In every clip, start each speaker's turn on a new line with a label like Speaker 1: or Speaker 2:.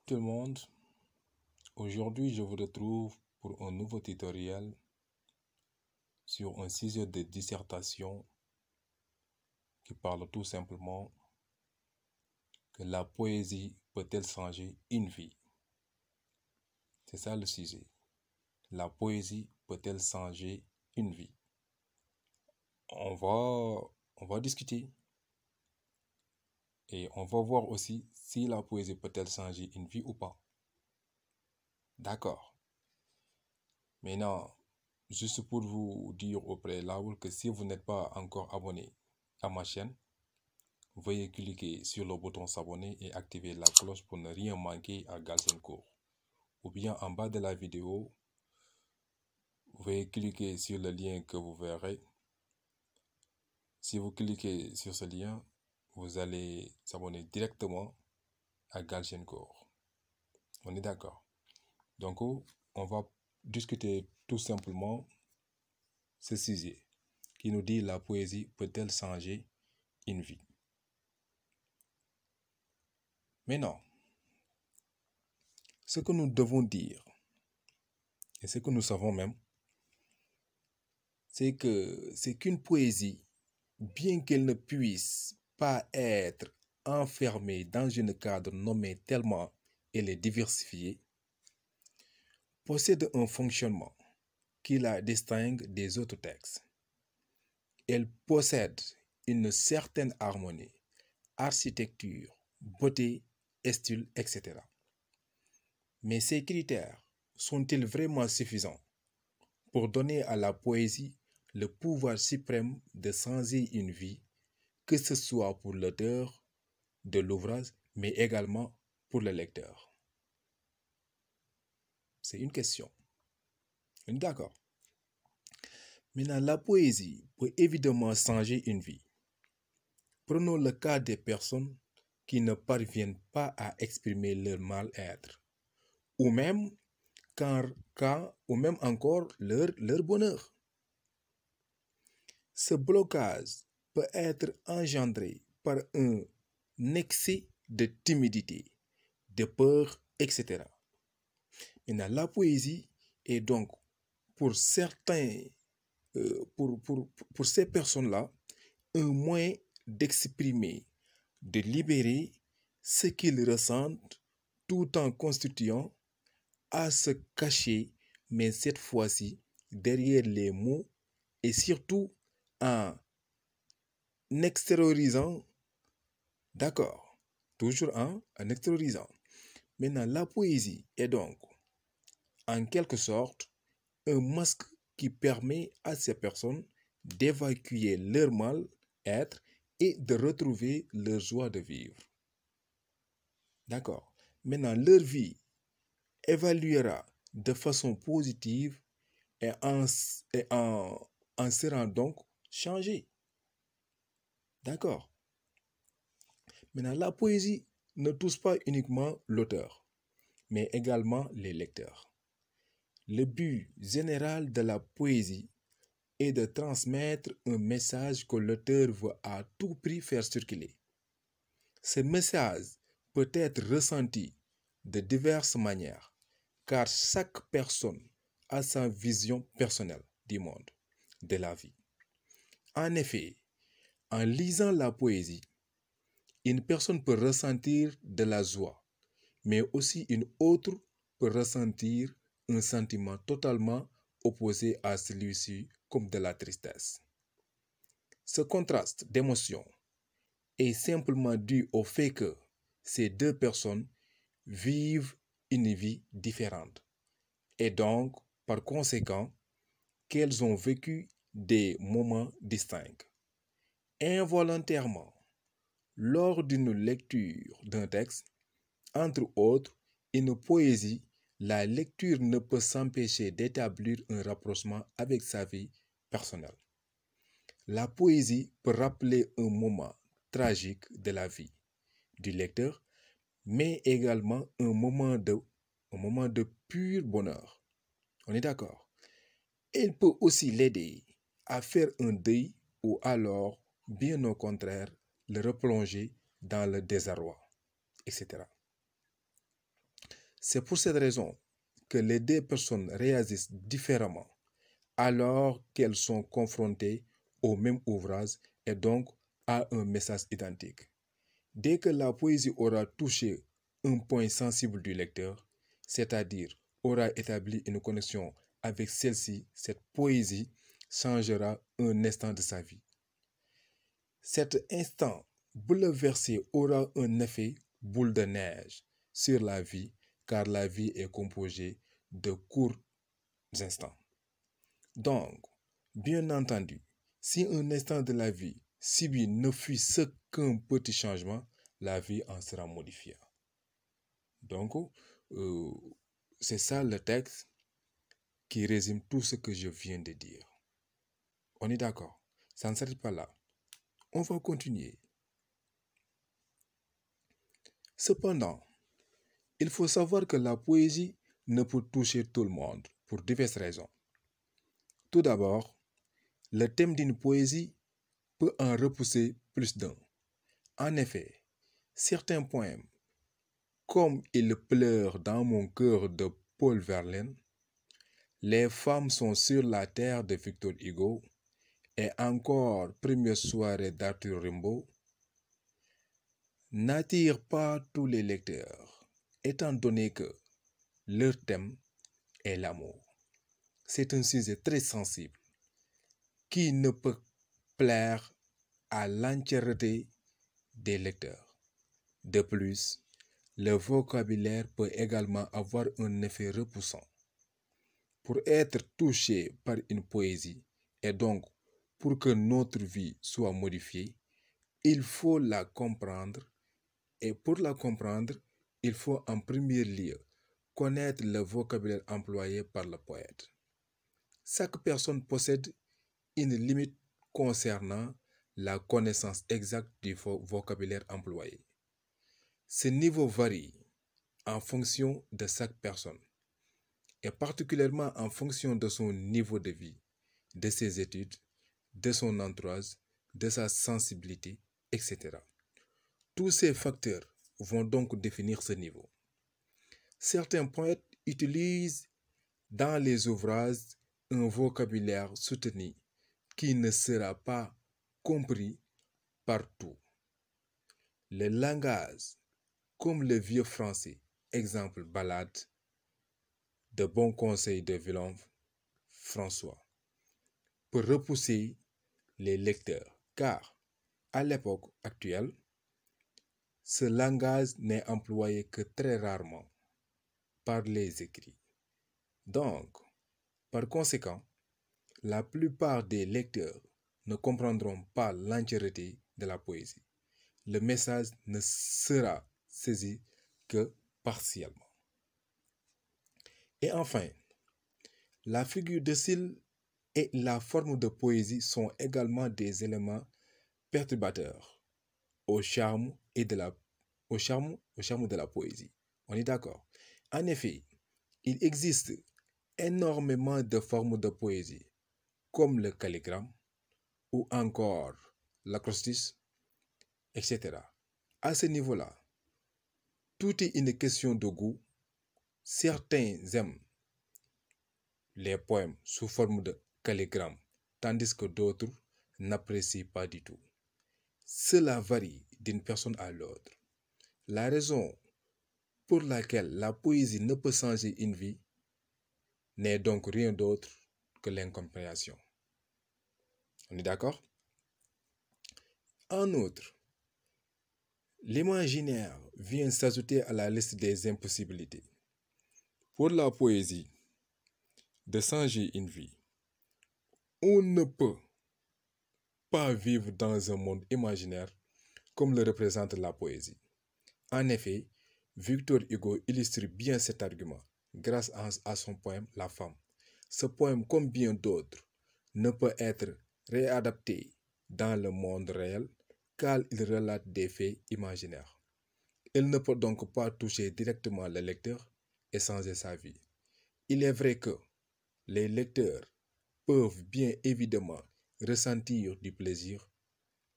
Speaker 1: tout le monde, aujourd'hui je vous retrouve pour un nouveau tutoriel sur un sujet de dissertation qui parle tout simplement que la poésie peut-elle changer une vie? C'est ça le sujet. La poésie peut-elle changer une vie? On va discuter et on va voir aussi si la poésie peut-elle changer une vie ou pas. D'accord. Maintenant, juste pour vous dire au préalable que si vous n'êtes pas encore abonné à ma chaîne, veuillez cliquer sur le bouton s'abonner et activer la cloche pour ne rien manquer à Galsen Cours. Ou bien en bas de la vidéo, veuillez cliquer sur le lien que vous verrez. Si vous cliquez sur ce lien, vous allez s'abonner directement à Galsen Cours. On est d'accord? Donc, on va discuter tout simplement ce sujet qui nous dit la poésie peut-elle changer une vie? Mais non, ce que nous devons dire, et ce que nous savons même, c'est qu'une poésie, bien qu'elle ne puisse pas être enfermée dans un cadre nommé tellement elle est diversifiée, possède un fonctionnement qui la distingue des autres textes. Elle possède une certaine harmonie, architecture, beauté, style, etc. Mais ces critères sont-ils vraiment suffisants pour donner à la poésie le pouvoir suprême de changer une vie, que ce soit pour l'auteur de l'ouvrage, mais également pour le lecteur? C'est une question. D'accord. Maintenant, la poésie peut évidemment changer une vie. Prenons le cas des personnes qui ne parviennent pas à exprimer leur mal-être, ou même ou même encore leur bonheur. Ce blocage peut être engendré par un excès de timidité, de peur, etc. Maintenant, la poésie est donc pour pour ces personnes-là, un moyen d'exprimer, de libérer ce qu'ils ressentent tout en constituant à se cacher, mais cette fois-ci derrière les mots et surtout en extériorisant, d'accord, toujours en extériorisant. Maintenant, la poésie est donc en quelque sorte un masque qui permet à ces personnes d'évacuer leur mal-être et de retrouver leur joie de vivre. D'accord. Maintenant, leur vie évaluera de façon positive et en sera donc changée. D'accord. Maintenant, la poésie ne touche pas uniquement l'auteur, mais également les lecteurs. Le but général de la poésie est de transmettre un message que l'auteur veut à tout prix faire circuler. Ce message peut être ressenti de diverses manières, car chaque personne a sa vision personnelle du monde, de la vie. En effet, en lisant la poésie, une personne peut ressentir de la joie, mais aussi une autre peut ressentir un sentiment totalement opposé à celui-ci, comme de la tristesse. Ce contraste d'émotions est simplement dû au fait que ces deux personnes vivent une vie différente et donc, par conséquent, qu'elles ont vécu des moments distincts. Involontairement, lors d'une lecture d'un texte, entre autres, une poésie, la lecture ne peut s'empêcher d'établir un rapprochement avec sa vie personnelle. La poésie peut rappeler un moment tragique de la vie du lecteur, mais également un moment de pur bonheur. On est d'accord? Elle peut aussi l'aider à faire un deuil ou alors, bien au contraire, le replonger dans le désarroi, etc. C'est pour cette raison que les deux personnes réagissent différemment alors qu'elles sont confrontées au même ouvrage et donc à un message identique. Dès que la poésie aura touché un point sensible du lecteur, c'est-à-dire aura établi une connexion avec celle-ci, cette poésie changera un instant de sa vie. Cet instant bouleversé aura un effet boule de neige sur la vie, car la vie est composée de courts instants. Donc, bien entendu, si un instant de la vie subit ne fût-ce qu'un petit changement, la vie en sera modifiée. Donc, c'est ça le texte qui résume tout ce que je viens de dire. On est d'accord? Ça ne s'arrête pas là. On va continuer. Cependant, il faut savoir que la poésie ne peut toucher tout le monde pour diverses raisons. Tout d'abord, le thème d'une poésie peut en repousser plus d'un. En effet, certains poèmes, comme Il pleure dans mon cœur de Paul Verlaine, Les femmes sont sur la terre de Victor Hugo et encore Première soirée d'Arthur Rimbaud, n'attirent pas tous les lecteurs, étant donné que leur thème est l'amour. C'est un sujet très sensible qui ne peut plaire à l'entièreté des lecteurs. De plus, le vocabulaire peut également avoir un effet repoussant. Pour être touché par une poésie et donc pour que notre vie soit modifiée, il faut la comprendre et pour la comprendre, il faut en premier lieu connaître le vocabulaire employé par le poète. Chaque personne possède une limite concernant la connaissance exacte du vocabulaire employé. Ce niveau varie en fonction de chaque personne et particulièrement en fonction de son niveau de vie, de ses études, de son entourage, de sa sensibilité, etc. Tous ces facteurs vont donc définir ce niveau. Certains poètes utilisent dans les ouvrages un vocabulaire soutenu qui ne sera pas compris par tous. Le langage, comme le vieux français, exemple ballade, de bons conseils de Villon François, peut repousser les lecteurs, car à l'époque actuelle, ce langage n'est employé que très rarement par les écrits. Donc, par conséquent, la plupart des lecteurs ne comprendront pas l'entièreté de la poésie. Le message ne sera saisi que partiellement. Et enfin, la figure de style et la forme de poésie sont également des éléments perturbateurs au charme de la poésie. On est d'accord? En effet, il existe énormément de formes de poésie, comme le calligramme ou encore l'acrostiche, etc. À ce niveau-là, tout est une question de goût. Certains aiment les poèmes sous forme de calligramme, tandis que d'autres n'apprécient pas du tout. Cela varie d'une personne à l'autre. La raison pour laquelle la poésie ne peut changer une vie n'est donc rien d'autre que l'incompréhension. On est d'accord? En outre, l'imaginaire vient s'ajouter à la liste des impossibilités. Pour la poésie, de changer une vie, on ne peut pas vivre dans un monde imaginaire comme le représente la poésie. En effet, Victor Hugo illustre bien cet argument grâce à son poème La femme. Ce poème, comme bien d'autres, ne peut être réadapté dans le monde réel car il relate des faits imaginaires. Il ne peut donc pas toucher directement le lecteur et changer sa vie. Il est vrai que les lecteurs peuvent bien évidemment ressentir du plaisir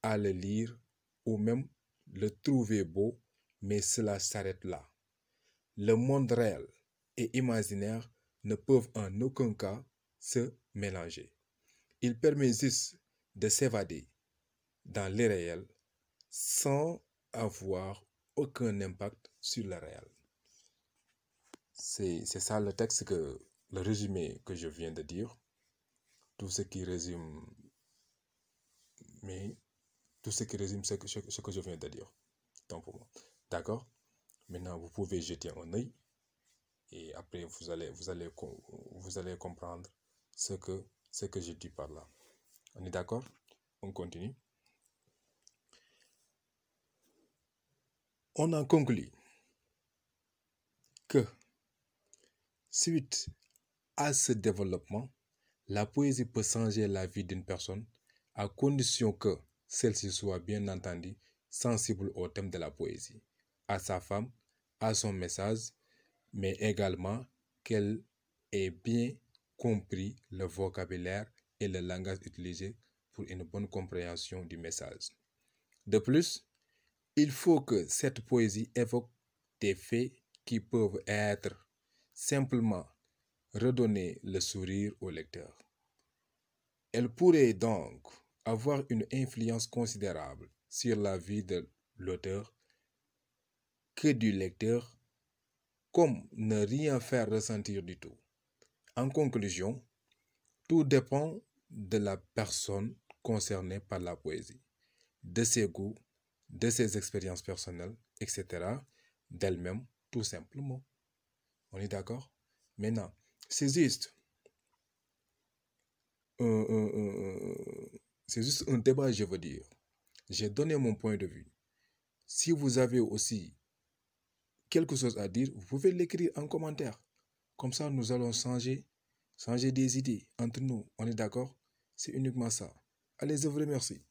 Speaker 1: à le lire ou même le trouver beau, mais cela s'arrête là. le monde réel et imaginaire ne peuvent en aucun cas se mélanger. Il permet juste de s'évader dans l'irréel sans avoir aucun impact sur le réel. C'est ça le texte, le résumé que je viens de dire. Tout ce qui résume, ce que je viens de dire. Donc pour moi. D'accord? Maintenant, vous pouvez jeter un œil et après vous allez comprendre ce que je dis par là. On est d'accord? On continue. On en conclut que suite à ce développement, la poésie peut changer la vie d'une personne à condition que celle-ci soit bien entendu sensible au thème de la poésie, à sa femme, à son message, mais également qu'elle ait bien compris le vocabulaire et le langage utilisé pour une bonne compréhension du message. De plus, il faut que cette poésie évoque des faits qui peuvent être simplement redonner le sourire au lecteur. Elle pourrait donc avoir une influence considérable sur la vie de l'auteur que du lecteur, comme ne rien faire ressentir du tout. En conclusion, tout dépend de la personne concernée par la poésie, de ses goûts, de ses expériences personnelles, etc., d'elle-même, tout simplement. On est d'accord? Maintenant, c'est juste un débat, je veux dire. J'ai donné mon point de vue. Si vous avez aussi quelque chose à dire, vous pouvez l'écrire en commentaire. Comme ça, nous allons changer des idées entre nous. On est d'accord? C'est uniquement ça. Allez, je vous remercie.